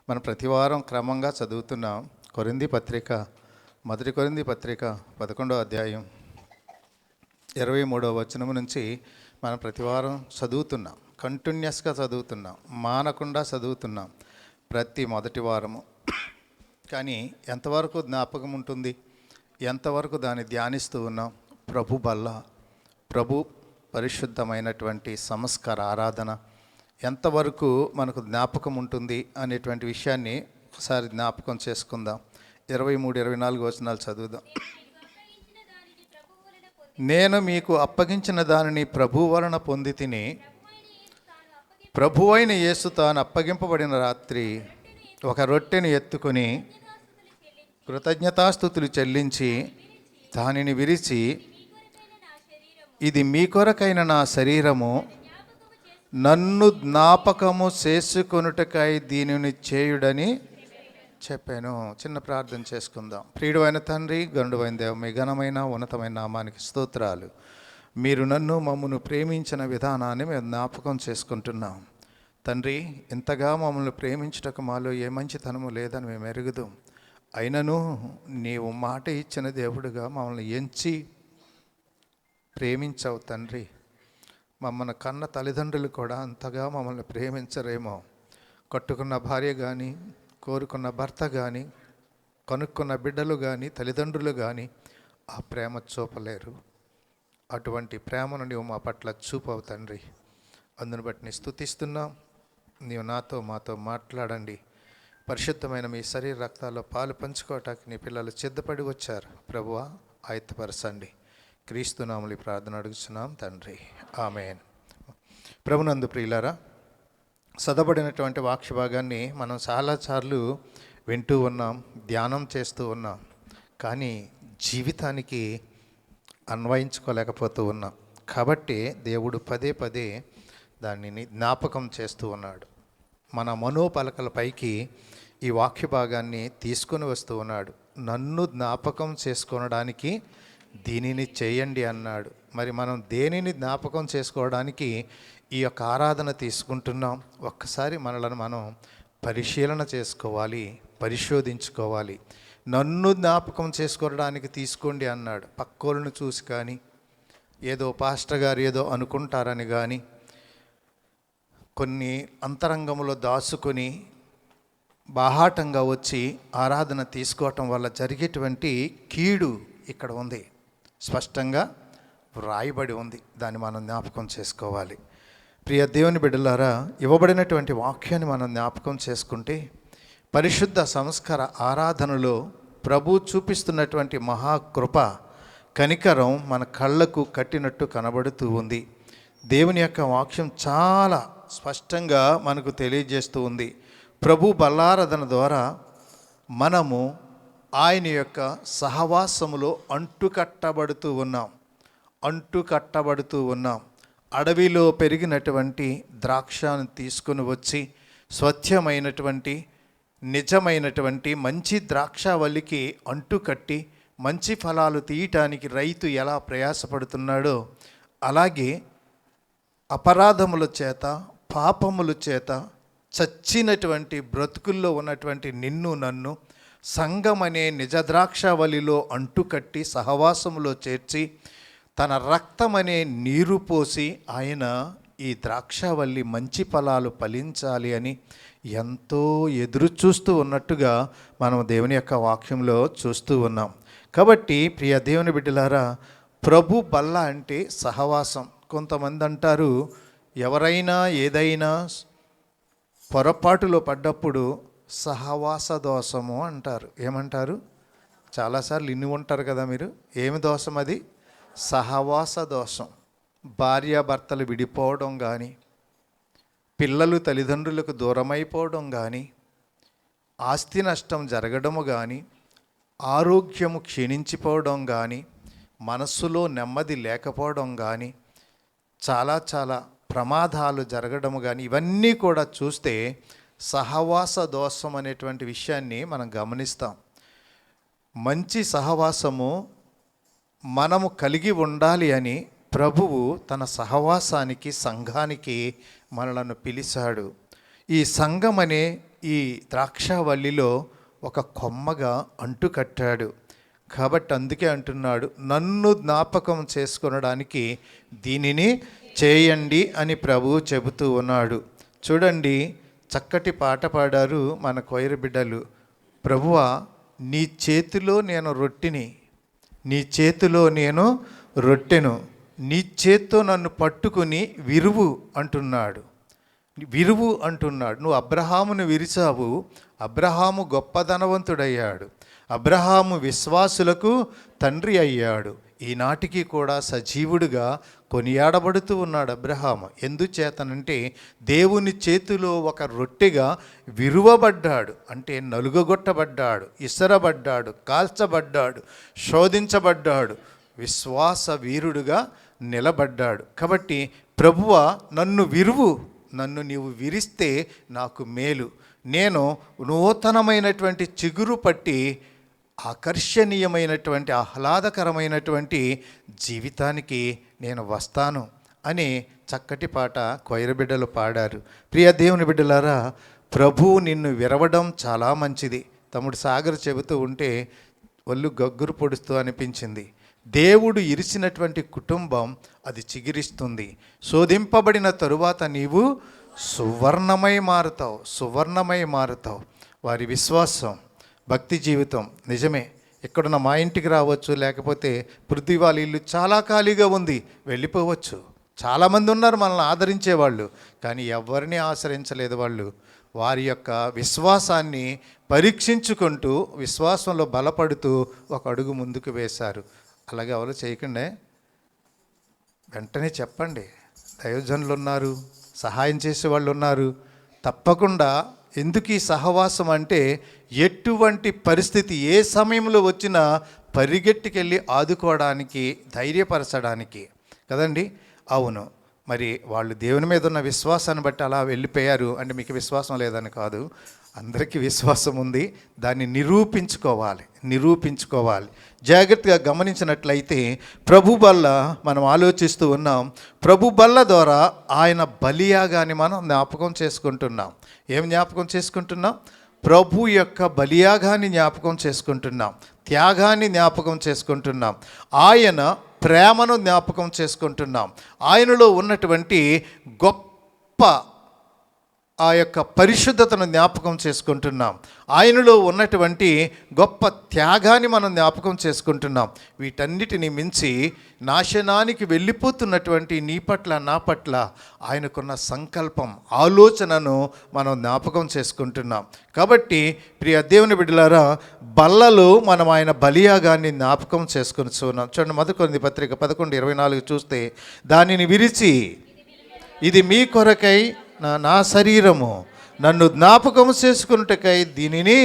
మనం ప్రతివారం క్రమంగా చదువుతున్నాం కొరింథీ పత్రిక, మొదటి కొరింథీ పత్రిక 11వ అధ్యాయం 23వ వచనం నుంచి మనం ప్రతివారం చదువుతున్నాం. కంటిన్యూస్గా చదువుతున్నాం, మానకుండా చదువుతున్నాం ప్రతి మొదటి వారము. కానీ ఎంతవరకు జ్ఞాపకం ఉంటుంది, ఎంతవరకు దాన్ని ధ్యానిస్తూ ఉన్నాం? ప్రభు బల్ల, ప్రభు పరిశుద్ధమైనటువంటి సంస్కార ఆరాధన ఎంతవరకు మనకు జ్ఞాపకం ఉంటుంది అనేటువంటి విషయాన్ని ఒకసారి జ్ఞాపకం చేసుకుందాం. 23-24 వచనాలు చదువుదాం. నేను మీకు అప్పగించిన దానిని ప్రభు వలన పొంది తిని, ప్రభువైన యేసు తాను అప్పగింపబడిన రాత్రి ఒక రొట్టెను ఎత్తుకొని కృతజ్ఞతాస్తుతులు చెల్లించి దానిని విరిచి, ఇది మీ కొరకైన నా శరీరము, నన్ను జ్ఞాపకము చేసుకొనుటకై దీనిని చేయుడని చెప్పాను. చిన్న ప్రార్థన చేసుకుందాం. ప్రియుడైన తండ్రి, గనుడైన దేవ, మీ ఘనమైన ఉన్నతమైన నామానికి స్తోత్రాలు. మీరు నన్ను మమ్మల్ని ప్రేమించిన విధానాన్ని మేము జ్ఞాపకం చేసుకుంటున్నాం. తండ్రి, ఇంతగా మమ్మల్ని ప్రేమించుటకు మాలో ఏ మంచితనము లేదని మేము ఎరుగుదాం. అయినను నీవు మాట ఇచ్చిన దేవుడుగా మమ్మల్ని ఎంచి ప్రేమించావు తండ్రి. మమ్మల్ని కన్న తల్లిదండ్రులు కూడా అంతగా మమ్మల్ని ప్రేమించరేమో. కట్టుకున్న భార్య కానీ, కోరుకున్న భర్త కానీ, కనుక్కున్న బిడ్డలు కానీ, తల్లిదండ్రులు కానీ ఆ ప్రేమ చూపలేరు. అటువంటి ప్రేమను నీవు మా పట్ల చూపవు తండ్రి. అందును బట్టి నీ స్తుతిస్తున్నాం. నీవు నాతో మాతో మాట్లాడండి. పరిశుద్ధమైన మీ శరీర రక్తాల్లో పాలు పంచుకోవటానికి నీ పిల్లలు సిద్ధపడి వచ్చారు. ప్రభువా, ఆయత్తపరచండి. క్రీస్తునామలి ప్రార్థన అడుగుతున్నాం తండ్రి, ఆమేన్. ప్రభునందు ప్రియులారా, చదవబడినటువంటి వాక్య భాగాన్ని మనం చాలాసార్లు వింటూ ఉన్నాం, ధ్యానం చేస్తూ ఉన్నాం, కానీ జీవితానికి అన్వయించుకోలేకపోతూ ఉన్నాం. కాబట్టి దేవుడు పదే పదే దానిని జ్ఞాపకం చేస్తూ ఉన్నాడు. మన మనోపలకలపైకి ఈ వాక్య భాగాన్ని తీసుకొని వస్తూ ఉన్నాడు. నన్ను జ్ఞాపకం చేసుకోవడానికి దీనిని చేయండి అన్నాడు. మరి మనం దేనిని జ్ఞాపకం చేసుకోవడానికి ఈ యొక్క ఆరాధన తీసుకుంటున్నాం? ఒక్కసారి మనలను మనం పరిశీలన చేసుకోవాలి, పరిశోధించుకోవాలి. నన్ను జ్ఞాపకం చేసుకోవడానికి తీసుకోండి అన్నాడు. పక్కోళ్ళను చూసి కానీ, ఏదో పాస్టర్ గారు ఏదో అనుకుంటారని కానీ, కొన్ని అంతరంగంలో దాచుకొని బాహాటంగా వచ్చి ఆరాధన తీసుకోవటం వల్ల జరిగేటువంటి కీడు ఇక్కడ ఉంది, స్పష్టంగా వ్రాయబడి ఉంది. దాన్ని మనం జ్ఞాపకం చేసుకోవాలి. ప్రియ దేవుని బిడ్డలారా, ఇవ్వబడినటువంటి వాక్యాన్ని మనం జ్ఞాపకం చేసుకుంటే, పరిశుద్ధ సంస్కార ఆరాధనలో ప్రభు చూపిస్తున్నటువంటి మహాకృప, కనికరం మన కళ్ళకు కట్టినట్టు కనబడుతూ ఉంది. దేవుని యొక్క వాక్యం చాలా స్పష్టంగా మనకు తెలియజేస్తూ ఉంది. ప్రభు బల్లారాధన ద్వారా మనము ఆయన యొక్క సహవాసములో అంటుకట్టబడుతూ ఉన్నాం. అడవిలో పెరిగినటువంటి ద్రాక్షను తీసుకుని వచ్చి స్వచ్ఛమైనటువంటి నిజమైనటువంటి మంచి ద్రాక్షవల్లికి అంటుకట్టి మంచి ఫలాలు తీయటానికి రైతు ఎలా ప్రయాసపడుతున్నాడో, అలాగే అపరాధముల చేత, పాపముల చేత చచ్చినటువంటి బ్రతుకుల్లో ఉన్నటువంటి నిన్ను నన్ను సంఘం అనే నిజ ద్రాక్షవల్లిలో అంటుకట్టి సహవాసములో చేర్చి తన రక్తం అనే నీరు పోసి ఆయన ఈ ద్రాక్షవల్లి మంచి ఫలాలు ఫలించాలి అని ఎంతో ఎదురు చూస్తూ ఉన్నట్టుగా మనం దేవుని యొక్క వాక్యంలో చూస్తూ ఉన్నాం. కాబట్టి ప్రియ దేవుని బిడ్డలారా, ప్రభు బల్ల అంటే సహవాసం. కొంతమంది అంటారు, ఎవరైనా ఏదైనా పొరపాటులో పడ్డప్పుడు సహవాస దోషము అంటారు. ఏమంటారు? చాలాసార్లు ఇన్ని ఉంటారు కదా మీరు. ఏమి దోషం అది? సహవాస దోషం. భార్యాభర్తలు విడిపోవడం కానీ, పిల్లలు తల్లిదండ్రులకు దూరమైపోవడం కానీ, ఆస్తి నష్టం జరగడము కానీ, ఆరోగ్యము క్షీణించిపోవడం కానీ, మనస్సులో నెమ్మది లేకపోవడం కానీ, చాలా ప్రమాదాలు జరగడము కానీ, ఇవన్నీ కూడా చూస్తే సహవాస దోషం అనేటువంటి విషయాన్ని మనం గమనిస్తాం. మంచి సహవాసము మనము కలిగి ఉండాలి అని ప్రభువు తన సహవాసానికి, సంఘానికి మనలను పిలిచాడు. ఈ సంఘం అనే ఈ ద్రాక్షావల్లిలో ఒక కొమ్మగా అంటుకట్టాడు. కాబట్టి అందుకే అంటున్నాడు, నన్ను జ్ఞాపకం చేసుకొనడానికి దీనిని చేయండి అని ప్రభువు చెబుతూ ఉన్నాడు. చూడండి, చక్కటి పాట పాడారు మన కొయిర బిడ్డలు. ప్రభువా, నీ చేతిలో నేను రొట్టెని, నీ చేతిలో నేను రొట్టెను, నీ చేత్తో నన్ను పట్టుకుని విరువు అంటున్నాడు. విరువు అంటున్నాడు. నువ్వు అబ్రహామును విరిచావు, అబ్రహాము గొప్ప ధనవంతుడయ్యాడు, అబ్రహాము విశ్వాసులకు తండ్రి అయ్యాడు. ఈనాటికి కూడా సజీవుడిగా కొనియాడబడుతూ ఉన్నాడు అబ్రహాము. ఎందుచేతనంటే దేవుని చేతిలో ఒక రొట్టెగా విరువబడ్డాడు, అంటే నలుగగొట్టబడ్డాడు, ఇసరబడ్డాడు, కాల్చబడ్డాడు, శోధించబడ్డాడు, విశ్వాస వీరుడుగా నిలబడ్డాడు. కాబట్టి ప్రభువా, నన్ను విరువు, నన్ను నీవు విరిస్తే నాకు మేలు, నేను నూతనమైనటువంటి చిగురు పట్టి ఆకర్షణీయమైనటువంటి ఆహ్లాదకరమైనటువంటి జీవితానికి నేను వస్తాను అని చక్కటి పాట కొయిర బిడ్డలు పాడారు. ప్రియ దేవుని బిడ్డలారా, ప్రభువు నిన్ను విరవడం చాలా మంచిది. తమ్ముడు సాగర్ చెబుతూ ఉంటే ఒళ్ళు గగ్గురు పొడుస్తూ అనిపించింది. దేవుడు ఇరిసినటువంటి కుటుంబం అది చిగిరిస్తుంది. శోధింపబడిన తరువాత నీవు సువర్ణమై మారుతావు, సువర్ణమై మారుతావు. వారి విశ్వాసం, భక్తి జీవితం నిజమే. ఎక్కడున్న మా ఇంటికి రావచ్చు, లేకపోతే పృథ్వీ వాళ్ళ ఇల్లు చాలా ఖాళీగా ఉంది, వెళ్ళిపోవచ్చు. చాలామంది ఉన్నారు మనల్ని ఆదరించేవాళ్ళు, కానీ ఎవరిని ఆశ్రయించలేదు వాళ్ళు. వారి యొక్క విశ్వాసాన్ని పరీక్షించుకుంటూ విశ్వాసంలో బలపడుతూ ఒక అడుగు ముందుకు వేశారు. అలాగే ఎవరు చేయకండి, వెంటనే చెప్పండి. దైవజనులు ఉన్నారు, సహాయం చేసే వాళ్ళు ఉన్నారు. తప్పకుండా. ఎందుకు ఈ సహవాసం అంటే, ఎటువంటి పరిస్థితి ఏ సమయంలో వచ్చినా పరిగెట్టుకెళ్ళి ఆదుకోవడానికి, ధైర్యపరచడానికి కదండి. అవును, మరి వాళ్ళు దేవుని మీద ఉన్న విశ్వాసాన్ని బట్టి అలా వెళ్ళిపోయారు అంటే మీకు విశ్వాసం లేదని కాదు, అందరికీ విశ్వాసం ఉంది. దాన్ని నిరూపించుకోవాలి. జాగ్రత్తగా గమనించినట్లయితే ప్రభు బల్ల మనం ఆలోచిస్తూ ఉన్నాం. ప్రభు బల్ల ద్వారా ఆయన బలియాగాన్ని మనం జ్ఞాపకం చేసుకుంటున్నాం. ఏం జ్ఞాపకం చేసుకుంటున్నాం? ప్రభు యొక్క బలియాగాన్ని జ్ఞాపకం చేసుకుంటున్నాం, త్యాగాన్ని జ్ఞాపకం చేసుకుంటున్నాం, ఆయన ప్రేమను జ్ఞాపకం చేసుకుంటున్నాం, ఆయనలో ఉన్నటువంటి గొప్ప ఆ యొక్క పరిశుద్ధతను జ్ఞాపకం చేసుకుంటున్నాం, ఆయనలో ఉన్నటువంటి గొప్ప త్యాగాన్ని మనం జ్ఞాపకం చేసుకుంటున్నాం. వీటన్నిటిని మించి నాశనానికి వెళ్ళిపోతున్నటువంటి నీ పట్ల, నా పట్ల ఆయనకున్న సంకల్పం, ఆలోచనను మనం జ్ఞాపకం చేసుకుంటున్నాం. కాబట్టి ప్రియ దేవుని బిడ్డలారా, బల్లలో మనం ఆయన బలియాగాన్ని జ్ఞాపకం చేసుకుని చూన్నాం. చూడండి, మొదటి కొరింథీ పత్రిక 11:24 చూస్తే, దానిని విరిచి, ఇది మీ కొరకై నా శరీరము, నన్ను జ్ఞాపకం చేసుకున్నటకై దీనిని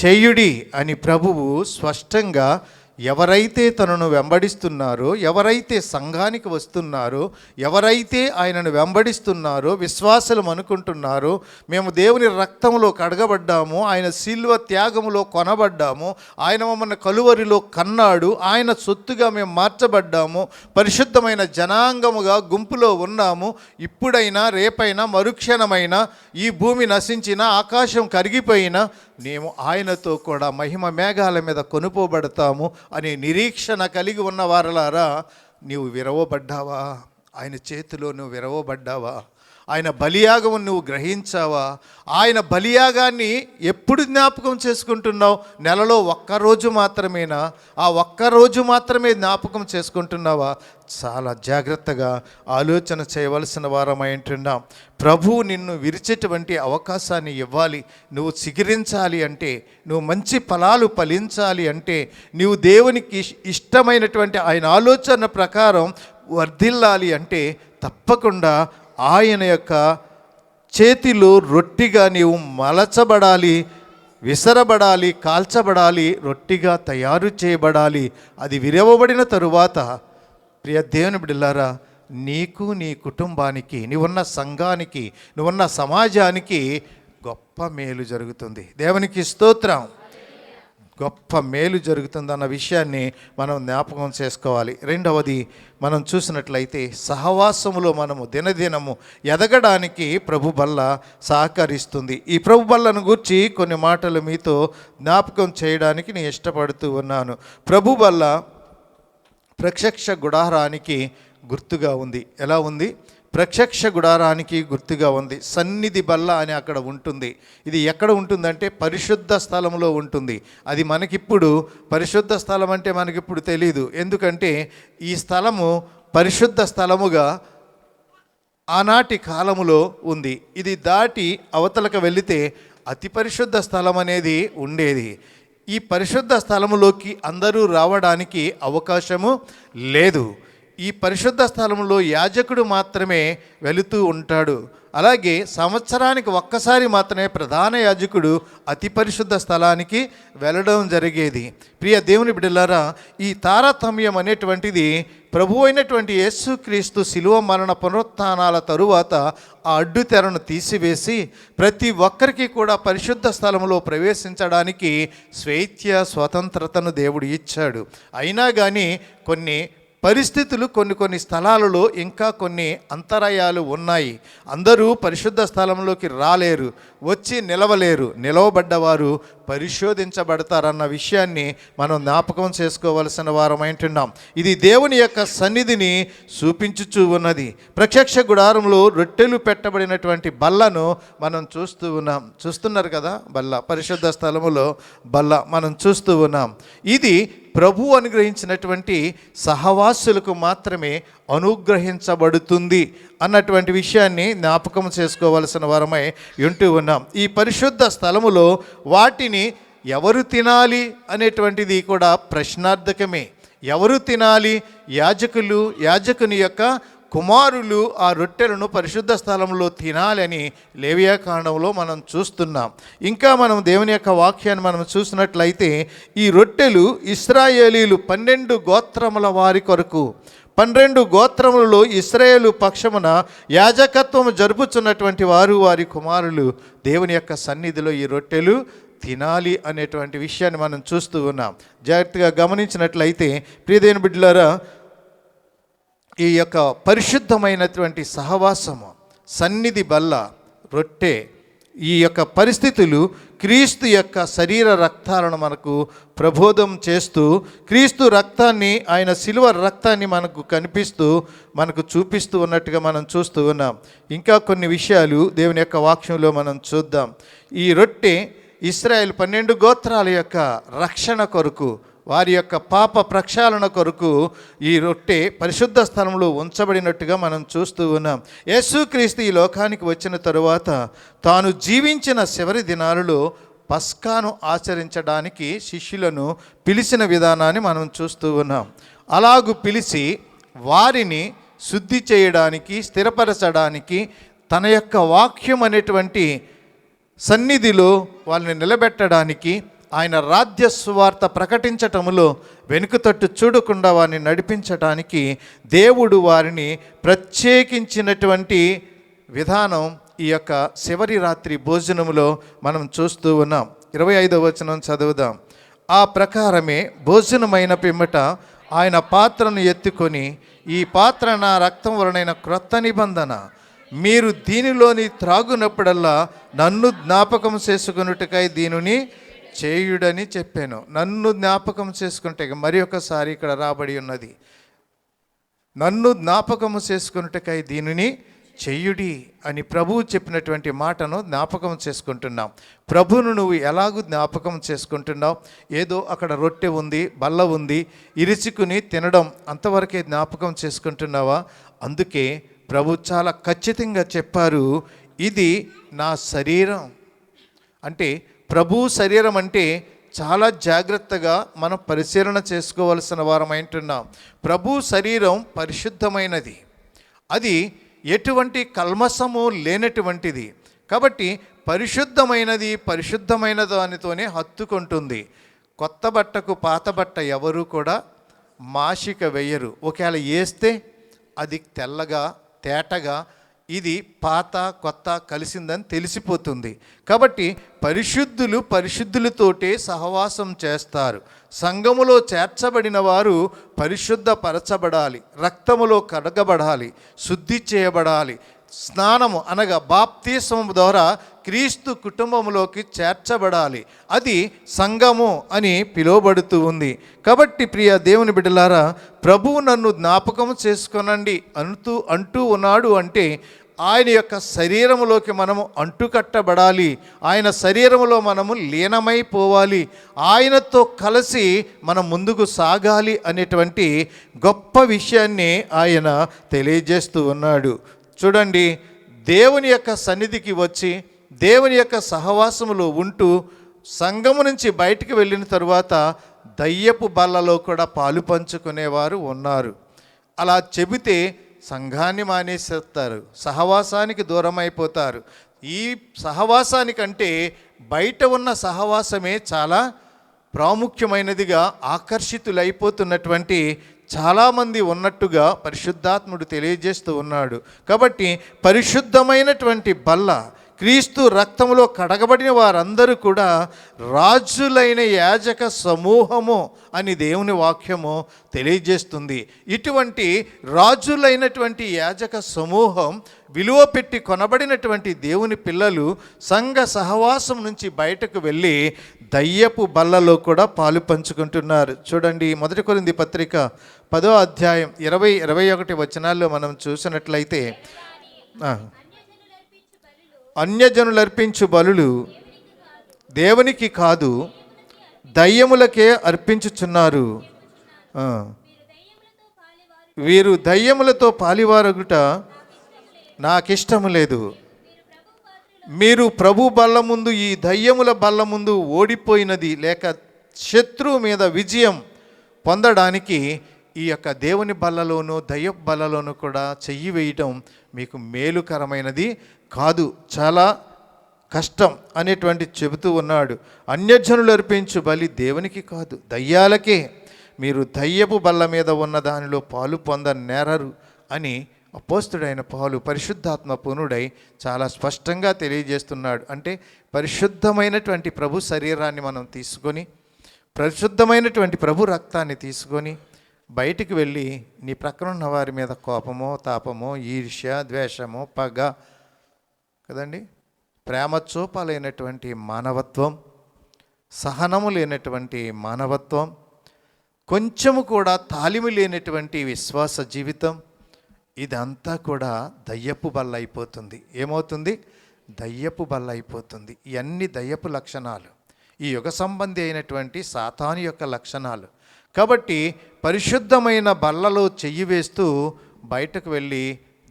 చేయుడి అని ప్రభువు స్పష్టంగా ఎవరైతే తనను వెంబడిస్తున్నారో, ఎవరైతే సంఘానికి వస్తున్నారో, ఎవరైతే ఆయనను వెంబడిస్తున్నారో, విశ్వాసులు అనుకుంటున్నారో, మేము దేవుని రక్తంలో కడగబడ్డాము, ఆయన శిల్వ త్యాగములో కొనబడ్డాము, ఆయన మమ్మల్ని కలువరిలో కన్నాడు, ఆయన సొత్తుగా మేము మార్చబడ్డాము, పరిశుద్ధమైన జనాంగముగా గుంపులో ఉన్నాము, ఇప్పుడైనా రేపైనా మరుక్షణమైనా ఈ భూమి నశించిన, ఆకాశం కరిగిపోయినా మేము ఆయనతో కూడా మహిమ మేఘాల మీద కొనుపోబడతాము అనే నిరీక్షణ కలిగి ఉన్న వారలారా, నీవు విరవబడ్డావా? ఆయన చేతిలో నువ్వు విరవబడ్డావా? ఆయన బలియాగం నువ్వు గ్రహించావా? ఆయన బలియాగాన్ని ఎప్పుడు జ్ఞాపకం చేసుకుంటున్నావు? నెలలో ఒక్కరోజు మాత్రమేనా? ఆ ఒక్కరోజు మాత్రమే జ్ఞాపకం చేసుకుంటున్నావా? చాలా జాగ్రత్తగా ఆలోచన చేయవలసిన వారమై ఉంటున్నాం. ప్రభువు నిన్ను విరిచేటువంటి అవకాశాన్ని ఇవ్వాలి. నువ్వు చిగురించాలి అంటే, నువ్వు మంచి ఫలాలు ఫలించాలి అంటే, నువ్వు దేవునికి ఇష్టమైనటువంటి ఆయన ఆలోచన ప్రకారం వర్ధిల్లాలి అంటే, తప్పకుండా ఆయన యొక్క చేతిలో రొట్టిగా నీవు మలచబడాలి, విసరబడాలి, కాల్చబడాలి, రొట్టిగా తయారు చేయబడాలి. అది విరవబడిన తరువాత ప్రియ దేవుని బిడ్డలారా, నీకు, నీ కుటుంబానికి, నీవున్న సంఘానికి, నువ్వున్న సమాజానికి గొప్ప మేలు జరుగుతుంది. దేవునికి స్తోత్రం. గొప్ప మేలు జరుగుతుందన్న విషయాన్ని మనం జ్ఞాపకం చేసుకోవాలి. రెండవది, మనం చూసినట్లయితే సహవాసములో మనము దినదినము ఎదగడానికి ప్రభు బల్ల సహకరిస్తుంది. ఈ ప్రభు బల్లను గూర్చి కొన్ని మాటలు మీతో జ్ఞాపకం చేయడానికి నేను ఇష్టపడుతూ ఉన్నాను. ప్రభు బల్ల ప్రత్యక్ష గుడారానికి గుర్తుగా ఉంది. ఎలా ఉంది? ప్రత్యక్ష గుడారానికి గుర్తుగా ఉంది. సన్నిధి బల్ల అని అక్కడ ఉంటుంది. ఇది ఎక్కడ ఉంటుందంటే పరిశుద్ధ స్థలంలో ఉంటుంది. అది మనకిప్పుడు పరిశుద్ధ స్థలం అంటే మనకిప్పుడు తెలీదు. ఎందుకంటే ఈ స్థలము పరిశుద్ధ స్థలముగా ఆనాటి కాలములో ఉంది. ఇది దాటి అవతలకు వెళితే అతి పరిశుద్ధ స్థలం అనేది ఉండేది. ఈ పరిశుద్ధ స్థలములోకి అందరూ రావడానికి అవకాశము లేదు. ఈ పరిశుద్ధ స్థలంలో యాజకుడు మాత్రమే వెళుతూ ఉంటాడు. అలాగే సంవత్సరానికి ఒక్కసారి మాత్రమే ప్రధాన యాజకుడు అతి పరిశుద్ధ స్థలానికి వెళ్ళడం జరిగేది. ప్రియ దేవుని బిడ్డలారా, ఈ తారతమ్యం అనేటువంటిది ప్రభు అయినటువంటి యేసుక్రీస్తు శిలువ మరణ పునరుత్థానాల తరువాత ఆ అడ్డు తెరను తీసివేసి ప్రతి ఒక్కరికి కూడా పరిశుద్ధ స్థలంలో ప్రవేశించడానికి స్వతంత్రతను దేవుడు ఇచ్చాడు. అయినా కానీ కొన్ని పరిస్థితులు కొన్ని స్థలాలలో ఇంకా కొన్ని అంతరాయాలు ఉన్నాయి. అందరూ పరిశుద్ధ స్థలంలోకి రాలేరు, వచ్చి నిలవలేరు. నిలవబడ్డవారు పరిశోధించబడతారన్న విషయాన్ని మనం జ్ఞాపకం చేసుకోవలసిన వారమైంటున్నాం. ఇది దేవుని యొక్క సన్నిధిని చూపించుచూ ఉన్నది. ప్రత్యక్ష గుడారంలో రొట్టెలు పెట్టబడినటువంటి బల్లను మనం చూస్తూ ఉన్నాం. చూస్తున్నారు కదా, బల్ల, పరిశుద్ధ స్థలములో బల్ల మనం చూస్తూ ఉన్నాం. ఇది ప్రభు అనుగ్రహించినటువంటి సహవాసులకు మాత్రమే అనుగ్రహించబడుతుంది అన్నటువంటి విషయాన్ని జ్ఞాపకం చేసుకోవలసిన వారమై ఉంటూ ఉన్నాం. ఈ పరిశుద్ధ స్థలములో వాటిని ఎవరు తినాలి అనేటువంటిది కూడా ప్రశ్నార్థకమే. ఎవరు తినాలి? యాజకుని యొక్క కుమారులు ఆ రొట్టెలను పరిశుద్ధ స్థలంలో తినాలని లేవియాకాండంలో మనం చూస్తున్నాం. ఇంకా మనం దేవుని యొక్క వాక్యాన్ని మనం చూసినట్లయితే ఈ రొట్టెలు ఇశ్రాయేలీలు 12 గోత్రముల వారి కొరకు, 12 గోత్రములలో ఇశ్రాయేలు పక్షమున యాజకత్వం జరుపుచున్నటువంటి వారి కుమారులు దేవుని యొక్క సన్నిధిలో ఈ రొట్టెలు తినాలి అనేటువంటి విషయాన్ని మనం చూస్తూ ఉన్నాం. జాగ్రత్తగా గమనించినట్లయితే ప్రియదేవుని బిడ్డలారా, ఈ యొక్క పరిశుద్ధమైనటువంటి సహవాసము, సన్నిధి బల్ల, రొట్టె, ఈ యొక్క పరిస్థితులు క్రీస్తు యొక్క శరీర రక్తాలను మనకు ప్రబోధం చేస్తూ, క్రీస్తు రక్తాన్ని, ఆయన శిలువ రక్తాన్ని మనకు కనిపిస్తూ, మనకు చూపిస్తూ ఉన్నట్టుగా మనం చూస్తూ ఉన్నాం. ఇంకా కొన్ని విషయాలు దేవుని యొక్క వాక్యంలో మనం చూద్దాం. ఈ రొట్టె ఇశ్రాయేలు 12 గోత్రాల యొక్క రక్షణ కొరకు, వారి యొక్క పాప ప్రక్షాళన కొరకు ఈ రొట్టె పరిశుద్ధ స్థలంలో ఉంచబడినట్టుగా మనం చూస్తూ ఉన్నాం. యేసుక్రీస్తు ఈ లోకానికి వచ్చిన తరువాత తాను జీవించిన చివరి దినాలలో పస్కాను ఆచరించడానికి శిష్యులను పిలిచిన విధానాన్ని మనం చూస్తూ ఉన్నాం. అలాగూ పిలిచి వారిని శుద్ధి చేయడానికి, స్థిరపరచడానికి తన యొక్క వాక్యం అనేటువంటి సన్నిధిలో వాళ్ళని నిలబెట్టడానికి, ఆయన రాజ్య సువార్త ప్రకటించటములో వెనుకతట్టు చూడకుండా వారిని నడిపించటానికి దేవుడు వారిని ప్రత్యేకించినటువంటి విధానం ఈ యొక్క చివరి రాత్రి భోజనములో మనం చూస్తూ ఉన్నాం. 25వ వచనం చదువుదాం. ఆ ప్రకారమే భోజనమైన పిమ్మట ఆయన పాత్రను ఎత్తుకొని, ఈ పాత్ర నా రక్తం వలనైన క్రొత్త నిబంధన, మీరు దీనిలోని త్రాగునప్పుడల్లా నన్ను జ్ఞాపకం చేసుకొనుటకై దీనిని చేయుడని చెప్పాను. నన్ను జ్ఞాపకం చేసుకుంటే, మరి ఒకసారి ఇక్కడ రాబడి ఉన్నది, నన్ను జ్ఞాపకము చేసుకున్నట్టుకై దీనిని చెయ్యుడి అని ప్రభువు చెప్పినటువంటి మాటను జ్ఞాపకం చేసుకుంటున్నాం. ప్రభువును నువ్వు ఎలాగూ జ్ఞాపకం చేసుకుంటున్నావు? ఏదో అక్కడ రొట్టె ఉంది, బల్ల ఉంది, ఇరుచుకుని తినడం అంతవరకే జ్ఞాపకం చేసుకుంటున్నావా? అందుకే ప్రభు చాలా ఖచ్చితంగా చెప్పారు, ఇది నా శరీరం. అంటే ప్రభు శరీరం అంటే చాలా జాగ్రత్తగా మనం పరిశీలన చేసుకోవలసిన వారమైంటున్నాం. ప్రభు శరీరం పరిశుద్ధమైనది, అది ఎటువంటి కల్మసము లేనటువంటిది. కాబట్టి పరిశుద్ధమైన దానితోనే హత్తుకుంటుంది. కొత్త బట్టకు పాత బట్ట ఎవరు కూడా మాషిక వేయరు. ఒకవేళ వేస్తే అది తెల్లగా, తేటగా, ఇది పాత కొత్త కలిసిందని తెలిసిపోతుంది. కాబట్టి పరిశుద్ధులతోటే సహవాసం చేస్తారు. సంఘములో చేర్చబడిన వారు పరిశుద్ధపరచబడాలి, రక్తములో కడగబడాలి, శుద్ధి చేయబడాలి. స్నానము అనగా బాప్తిస్మము ద్వారా క్రీస్తు కుటుంబంలోకి చేర్చబడాలి. అది సంఘము అని పిలువబడుతూ ఉంది. కాబట్టి ప్రియ దేవుని బిడ్డలారా, ప్రభువు నన్ను జ్ఞాపకం చేసుకొనండి అంటూ ఉన్నాడు అంటే ఆయన యొక్క శరీరములోకి మనము అంటుకట్టబడాలి, ఆయన శరీరములో మనము లీనమైపోవాలి, ఆయనతో కలిసి మనం ముందుకు సాగాలి అనేటువంటి గొప్ప విషయాన్ని ఆయన తెలియజేస్తూ ఉన్నాడు. చూడండి, దేవుని యొక్క సన్నిధికి వచ్చి దేవుని యొక్క సహవాసములో ఉంటూ సంఘము నుంచి బయటికి వెళ్ళిన తరువాత దయ్యపు బల్లలో కూడా పాలు పంచుకునేవారు ఉన్నారు. అలా చెబితే సంఘాన్ని మానేసేస్తారు, సహవాసానికి దూరం అయిపోతారు. ఈ సహవాసానికంటే బయట ఉన్న సహవాసమే చాలా ప్రాముఖ్యమైనదిగా ఆకర్షితులైపోతున్నటువంటి చాలామంది ఉన్నట్టుగా పరిశుద్ధాత్ముడు తెలియజేస్తూ ఉన్నాడు. కాబట్టి పరిశుద్ధమైనటువంటి బల్ల, క్రీస్తు రక్తములో కడగబడిన వారందరూ కూడా రాజులైన యాజక సమూహము అని దేవుని వాక్యము తెలియజేస్తుంది. ఇటువంటి రాజులైనటువంటి యాజక సమూహం, విలువ పెట్టి కొనబడినటువంటి దేవుని పిల్లలు సంఘ సహవాసం నుంచి బయటకు వెళ్ళి దయ్యపు బల్లలో కూడా పాలు పంచుకుంటున్నారు. చూడండి, 1 కొరింథీ పత్రిక 10వ అధ్యాయం 20-21 వచనాల్లో మనం చూసినట్లయితే, అన్యజనులర్పించు బలులు దేవునికి కాదు, దయ్యములకే అర్పించుచున్నారు. వీరు దయ్యములతో పాలివారగుట నాకిష్టము లేదు. మీరు ప్రభు బల్ల ముందు, ఈ దయ్యముల బల్ల ముందు ఓడిపోయినది లేక శత్రువు మీద విజయం పొందడానికి ఈ యొక్క దేవుని బల్లలోనూ దయ్యపు బల్లలోనూ కూడా చెయ్యి వేయటం మీకు మేలుకరమైనది కాదు, చాలా కష్టం అనేటువంటి చెబుతూ ఉన్నాడు. అన్యజనులు అర్పించు బలి దేవునికి కాదు, దయ్యాలకే. మీరు దయ్యపు బల్ల మీద ఉన్న దానిలో పాలు పొందనేరరు అని అపోస్తుడైన పౌలు పరిశుద్ధాత్మ పూర్ణుడై చాలా స్పష్టంగా తెలియజేస్తున్నాడు. అంటే పరిశుద్ధమైనటువంటి ప్రభు శరీరాన్ని మనం తీసుకొని, పరిశుద్ధమైనటువంటి ప్రభు రక్తాన్ని తీసుకొని బయటికి వెళ్ళి నీ ప్రక్కన ఉన్న వారి మీద కోపమో, తాపమో, ఈర్ష్య, ద్వేషమో, పగ కదండి, ప్రేమ చూపాలైనటువంటి మానవత్వం, సహనము లేనటువంటి మానవత్వం, కొంచెము కూడా తాలిమి లేనటువంటి విశ్వాస జీవితం, ఇదంతా కూడా దయ్యపు బల్ల అయిపోతుంది. ఏమవుతుంది? దయ్యపు బల్ల అయిపోతుంది. ఇవన్నీ దయ్యపు లక్షణాలు, ఈ యుగ సంబంధి అయినటువంటి సాతాను యొక్క లక్షణాలు. కాబట్టి పరిశుద్ధమైన బల్లలో చెయ్యి వేస్తూ బయటకు వెళ్ళి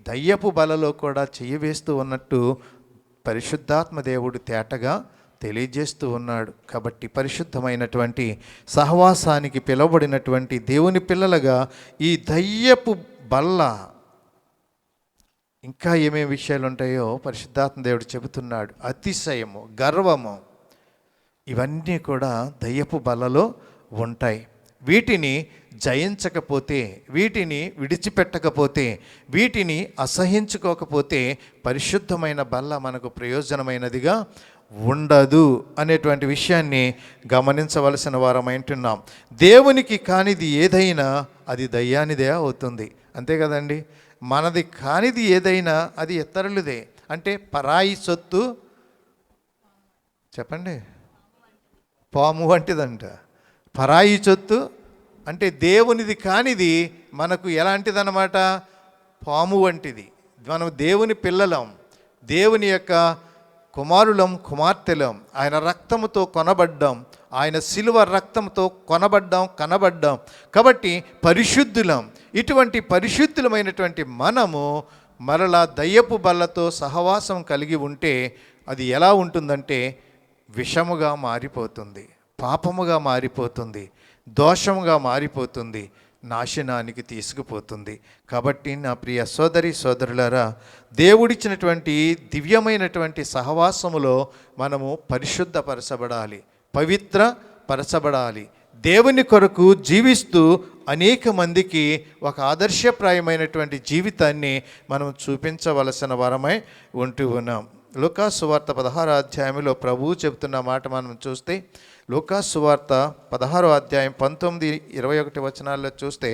దయ్యపు బలలో కూడా చెయ్యి వేస్తూ ఉన్నట్టు పరిశుద్ధాత్మ దేవుడు తేటగా తెలియజేస్తూ ఉన్నాడు. కాబట్టి పరిశుద్ధమైనటువంటి సహవాసానికి పిలువబడినటువంటి దేవుని పిల్లలుగా ఈ దయ్యపు బల్ల ఇంకా ఏమేమి విషయాలు ఉంటాయో పరిశుద్ధాత్మ దేవుడు చెబుతున్నాడు. అతిశయము, గర్వము, ఇవన్నీ కూడా దయ్యపు బల్లలో ఉంటాయి. వీటిని జయించకపోతే, వీటిని విడిచిపెట్టకపోతే, వీటిని అసహించుకోకపోతే పరిశుద్ధమైన బల్ల మనకు ప్రయోజనమైనదిగా ఉండదు అనేటువంటి విషయాన్ని గమనించవలసిన వారమైంటున్నాం. దేవునికి కానిది ఏదైనా అది దయ్యానిదే అవుతుంది. అంతే కదండి. మనది కానిది ఏదైనా అది ఇతరులదే. అంటే పరాయి సొత్తు చెప్పండి, పాము వంటిదంట. పరాయి సొత్తు అంటే దేవునిది కానిది మనకు ఎలాంటిదన్నమాట? పాము వంటిది. మనం దేవుని పిల్లలం, దేవుని యొక్క కుమారులం, కుమార్తెలం. ఆయన రక్తముతో కొనబడ్డాం, ఆయన శిలువ రక్తంతో కనబడ్డాం. కాబట్టి పరిశుద్ధులం. ఇటువంటి పరిశుద్ధులమైనటువంటి మనము మరలా దయ్యపు బల్లతో సహవాసం కలిగి ఉంటే అది ఎలా ఉంటుందంటే విషముగా మారిపోతుంది, పాపముగా మారిపోతుంది, దోషముగా మారిపోతుంది, నాశనానికి తీసుకుపోతుంది. కాబట్టి నా ప్రియ సోదరి సోదరులారా, దేవుడిచ్చినటువంటి దివ్యమైనటువంటి సహవాసములో మనము పరిశుద్ధపరచబడాలి, పవిత్రపరచబడాలి, దేవుని కొరకు జీవిస్తూ అనేక మందికి ఒక ఆదర్శప్రాయమైనటువంటి జీవితాన్ని మనం చూపించవలసిన వారమై ఉంటూ ఉన్నాం. లూకాసు సువార్త 16వ అధ్యాయంలో ప్రభువు చెబుతున్న మాట మనం చూస్తే, లూకాసు సువార్త 16వ అధ్యాయం 19, 21 వచనాల్లో చూస్తే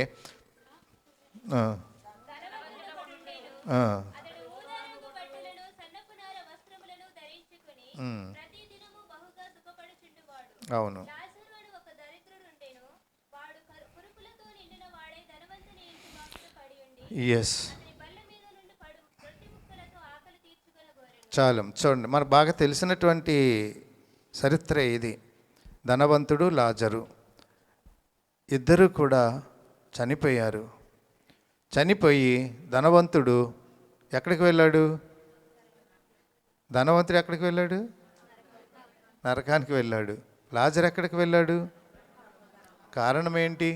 అవును, ఎస్, చాలు. చూడండి, మనకు బాగా తెలిసినటువంటి చరిత్ర ఇది. ధనవంతుడు, లాజరు ఇద్దరు కూడా చనిపోయారు. చనిపోయి ధనవంతుడు ఎక్కడికి వెళ్ళాడు? ధనవంతుడు ఎక్కడికి వెళ్ళాడు? నరకానికి వెళ్ళాడు. లాజరు ఎక్కడికి వెళ్ళాడు? కారణం ఏంటి?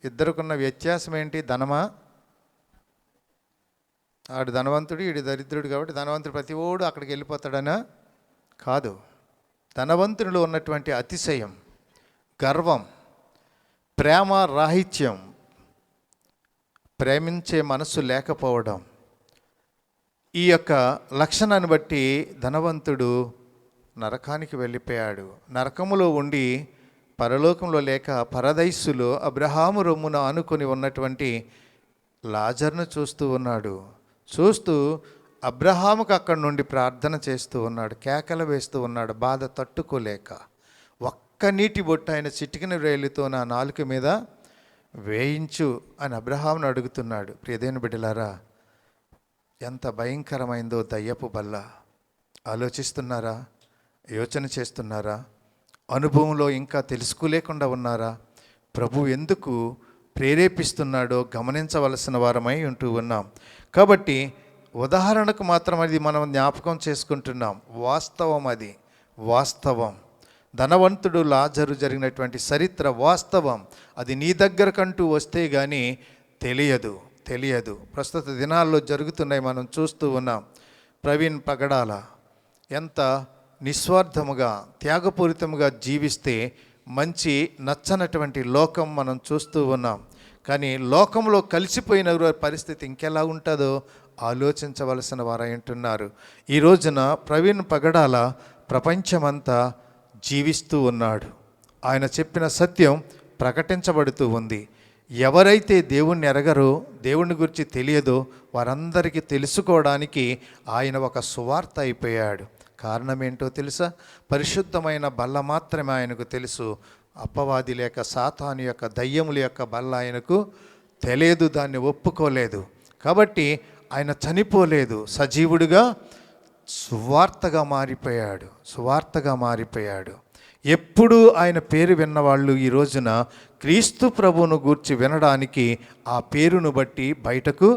ఇద్దరుకున్న వ్యత్యాసం ఏంటి? ధనమా? ఆడు ధనవంతుడు, ఈడు దరిద్రుడు. కాబట్టి ధనవంతుడు ప్రతి ఓడు అక్కడికి వెళ్ళిపోతాడనా? కాదు. ధనవంతునిలో ఉన్నటువంటి అతిశయం, గర్వం, ప్రేమ రాహిత్యం, ప్రేమించే మనస్సు లేకపోవడం, ఈ యొక్క లక్షణాన్ని బట్టి ధనవంతుడు నరకానికి వెళ్ళిపోయాడు. నరకములో ఉండి పరలోకంలో లేక పరదైస్సులో అబ్రహాము రొమ్మున ఆనుకొని ఉన్నటువంటి లాజర్ను చూస్తూ ఉన్నాడు. చూస్తూ అబ్రహాముకు అక్కడి నుండి ప్రార్థన చేస్తూ ఉన్నాడు, కేకలు వేస్తూ ఉన్నాడు, బాధ తట్టుకోలేక. ఒక్క నీటి బొట్టు ఆయన చిటికిన వేలితో నా నాలుక మీద వేయించు అని అబ్రహామును అడుగుతున్నాడు. ప్రియదేవుని బిడ్డలారా, ఎంత భయంకరమైందో దయ్యపు బల్ల. ఆలోచిస్తున్నారా? యోచన చేస్తున్నారా? అనుభవంలో ఇంకా తెలుసుకోలేకుండా ఉన్నారా? ప్రభు ఎందుకు ప్రేరేపిస్తున్నాడో గమనించవలసిన వారమై ఉంటూ ఉన్నాం. కాబట్టి ఉదాహరణకు మాత్రం అది మనం జ్ఞాపకం చేసుకుంటున్నాం. వాస్తవం, అది వాస్తవం. ధనవంతుడు లాజరు జరిగినటువంటి చరిత్ర వాస్తవం. అది నీ దగ్గరకంటూ వస్తే కానీ తెలియదు. ప్రస్తుత దినాల్లో జరుగుతున్నాయి, మనం చూస్తూ ఉన్నాం. ప్రవీణ్ పగడాల ఎంత నిస్వార్థముగా, త్యాగపూరితముగా జీవిస్తే మంచి నచ్చనటువంటి లోకం మనం చూస్తూ ఉన్నాం. కానీ లోకంలో కలిసిపోయిన పరిస్థితి ఇంకెలా ఉంటుందో ఆలోచించవలసిన వారై ఉంటున్నారు. ఈ రోజున ప్రవీణ్ పగడాల ప్రపంచమంతా జీవిస్తూ ఉన్నాడు. ఆయన చెప్పిన సత్యం ప్రకటించబడుతూ ఉంది. ఎవరైతే దేవుణ్ణి ఎరగరో, దేవుని గురించి తెలియదో వారందరికీ తెలుసుకోవడానికి ఆయన ఒక సువార్త అయిపోయాడు. కారణం ఏంటో తెలుసా? పరిశుద్ధమైన బల్ల మాత్రమే ఆయనకు తెలుసు. అపవాది లేక సాతాను యొక్క, దయ్యముల యొక్క బల్ల ఆయనకు తెలియదు, దాన్ని ఒప్పుకోలేదు. కాబట్టి ఆయన చనిపోలేదు, సజీవుడిగా సువార్తగా మారిపోయాడు. ఎప్పుడు ఆయన పేరు విన్నవాళ్ళు ఈ రోజున క్రీస్తు ప్రభువును గూర్చి వినడానికి ఆ పేరును బట్టి బయటకు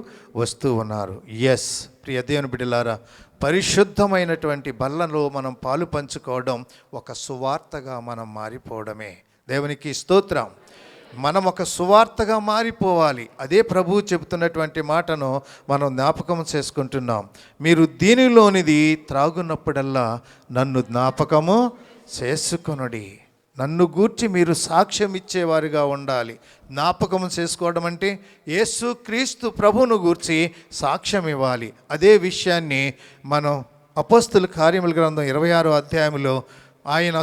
వస్తూ ఉన్నారు. ఎస్, ప్రియ దేవుని బిడ్డలారా, పరిశుద్ధమైనటువంటి బల్లలో మనం పాలు పంచుకోవడం ఒక సువార్తగా మనం మారిపోవడమే. దేవునికి స్తోత్రం. మనం ఒక సువార్తగా మారిపోవాలి. అదే ప్రభువు చెబుతున్నటువంటి మాటను మనం జ్ఞాపకం చేసుకుంటున్నాం. మీరు దీనిలోనిది త్రాగున్నప్పుడల్లా నన్ను జ్ఞాపకము చేసుకొనుడి. నన్ను గూర్చి మీరు సాక్ష్యం ఇచ్చేవారుగా ఉండాలి. జ్ఞాపకం చేసుకోవడం అంటే యేసు క్రీస్తు ప్రభువును గూర్చి సాక్ష్యం ఇవ్వాలి. అదే విషయాన్ని మనం అపోస్తలుల కార్యముల గ్రంథం 26వ అధ్యాయంలో ఆయన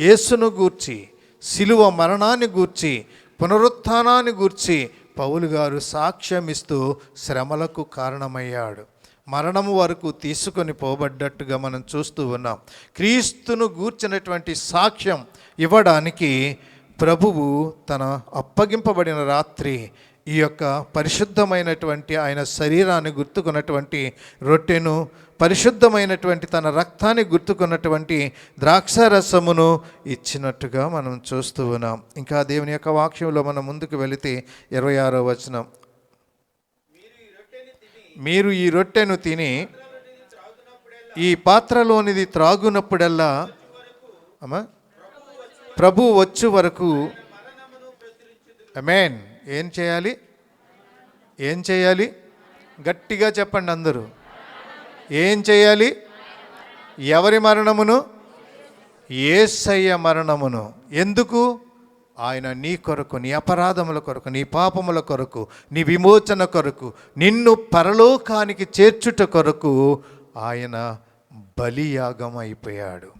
యేసును గూర్చి, సిలువ మరణాన్ని గూర్చి, పునరుత్థానాన్ని గూర్చి పౌలు గారు సాక్ష్యం ఇస్తూ శ్రమలకు కారణమయ్యాడు. మరణము వరకు తీసుకొని పోబడ్డట్టుగా మనం చూస్తూ ఉన్నాం. క్రీస్తును గూర్చినటువంటి సాక్ష్యం ఇవ్వడానికి ప్రభువు తన అప్పగింపబడిన రాత్రి ఈ యొక్క పరిశుద్ధమైనటువంటి ఆయన శరీరాన్ని గుర్తుకున్నటువంటి రొట్టెను, పరిశుద్ధమైనటువంటి తన రక్తాన్ని గుర్తుకున్నటువంటి ద్రాక్షారసమును ఇచ్చినట్టుగా మనం చూస్తూ ఉన్నాం. ఇంకా దేవుని యొక్క వాక్యంలో మనం ముందుకు వెళితే 26వ వచనం, మీరు ఈ రొట్టెను తిని ఈ పాత్రలోనిది త్రాగునప్పుడల్లా ప్రభు వచ్చు వరకు ఆమేన్. ఏం చేయాలి? గట్టిగా చెప్పండి అందరూ. ఏం చేయాలి? ఎవరి మరణమును? యేసయ్య మరణమును. ఎందుకు? ఆయన నీ కొరకు, నీ అపరాధముల కొరకు, నీ పాపముల కొరకు, నీ విమోచన కొరకు, నిన్ను పరలోకానికి చేర్చుట కొరకు ఆయన బలియాగం అయిపోయాడు.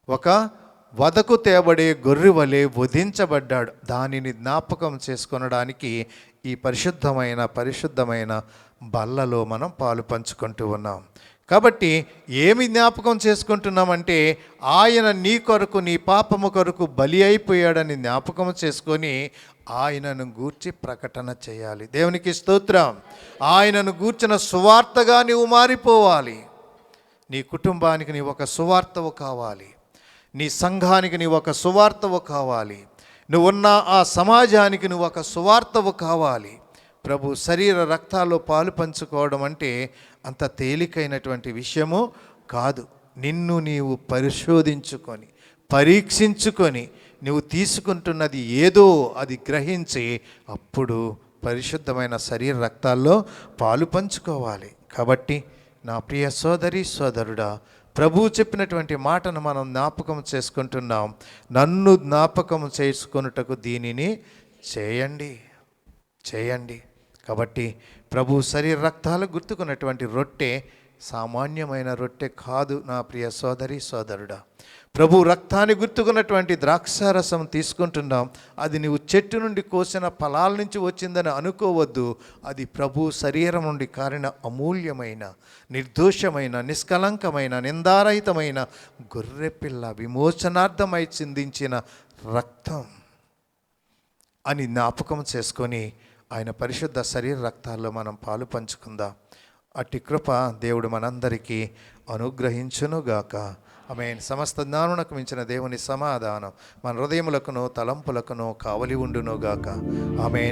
ఒక వదకు తేబడే గొర్రె వలె వధించబడ్డాడు. దానిని జ్ఞాపకం చేసుకొనడానికి ఈ పరిశుద్ధమైన బల్లలో మనం పాలు పంచుకుంటూ ఉన్నాం. కాబట్టి ఏమి జ్ఞాపకం చేసుకుంటున్నామంటే, ఆయన నీ కొరకు, నీ పాపము కొరకు బలి అయిపోయాడని జ్ఞాపకం చేసుకొని ఆయనను గూర్చి ప్రకటన చేయాలి. దేవునికి స్తోత్రం. ఆయనను గూర్చిన సువార్తగా నీవు మారిపోవాలి. నీ కుటుంబానికి నీ ఒక సువార్తవు కావాలి. నీ సంఘానికి నీ ఒక సువార్తవు కావాలి. నువ్వున్న ఆ సమాజానికి నువ్వు ఒక సువార్తవు కావాలి. ప్రభు శరీర రక్తాల్లో పాలు పంచుకోవడం అంటే అంత తేలికైనటువంటి విషయము కాదు. నిన్ను నీవు పరిశోధించుకొని, పరీక్షించుకొని, నువ్వు తీసుకుంటున్నది ఏదో అది గ్రహించి అప్పుడు పరిశుద్ధమైన శరీర రక్తాల్లో పాలు పంచుకోవాలి. కాబట్టి నా ప్రియ సోదరి సోదరుడా, ప్రభువు చెప్పినటువంటి మాటను మనం జ్ఞాపకం చేసుకుంటున్నాం. నన్ను జ్ఞాపకం చేసుకొనుటకు దీనిని చేయండి. కాబట్టి ప్రభు శరీర రక్తాలు గుర్తుకున్నటువంటి రొట్టె సామాన్యమైన రొట్టె కాదు నా ప్రియ సోదరి సోదరుడా. ప్రభు రక్తాన్ని గుర్తుకున్నటువంటి ద్రాక్షారసం తీసుకుంటున్నాం. అది నీవు చెట్టు నుండి కోసిన ఫలాల నుంచి వచ్చిందని అనుకోవద్దు. అది ప్రభు శరీరం నుండి కారిన అమూల్యమైన, నిర్దోషమైన, నిష్కలంకమైన, నిందారహితమైన గొర్రెపిల్ల విమోచనార్థమై చిందించిన రక్తం అని జ్ఞాపకం చేసుకొని ఆయన పరిశుద్ధ శరీర రక్తాల్లో మనం పాలు పంచుకుందాం. అట్టి కృప దేవుడు మనందరికీ అనుగ్రహించునుగాక. ఆమేన్. సమస్త జ్ఞానమునకు మించిన దేవుని సమాధానం మన హృదయములకును తలంపులకును కావలి ఉండునుగాక. ఆమేన్.